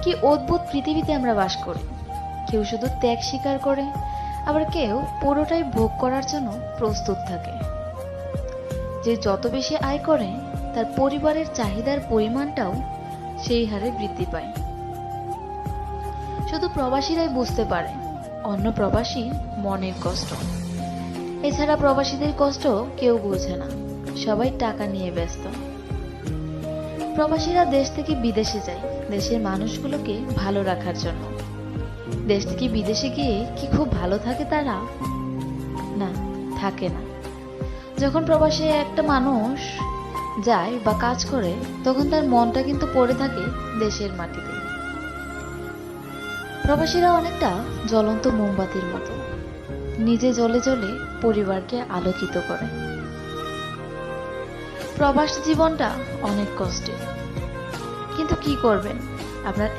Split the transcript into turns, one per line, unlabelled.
কি অদ্ভুত পৃথিবীতে আমরা বাস করি। কেউ শুধু ত্যাগ স্বীকার করে, আবার কেউ পুরোটাই ভোগ করার জন্য প্রস্তুত থাকে। যে যত বেশি আয় করে, তার পরিবারের চাহিদার পরিমাণটাও সেই হারে বৃদ্ধি পায়। শুধু প্রবাসীরাই বুঝতে পারে অন্য প্রবাসী মনের কষ্ট। এছাড়া প্রবাসীদের কষ্ট কেউ বোঝে না, সবাই টাকা নিয়ে ব্যস্ত। প্রবাসীরা দেশ থেকে বিদেশে যায় দেশের মানুষগুলোকে ভালো রাখার জন্য। দেশ থেকে বিদেশে গিয়ে কি খুব ভালো থাকে তারা? না, থাকে না। যখন প্রবাসে একটা মানুষ যায় বা কাজ করে, তখন তার মনটা কিন্তু পড়ে থাকে দেশের মাটিতে। প্রবাসীরা অনেকটা জ্বলন্ত মোমবাতির মতো, নিজে জ্বলে জ্বলে পরিবারকে আলোকিত করে। প্রবাস জীবনটা অনেক কষ্টের, কিন্তু কি করবেন, আপনার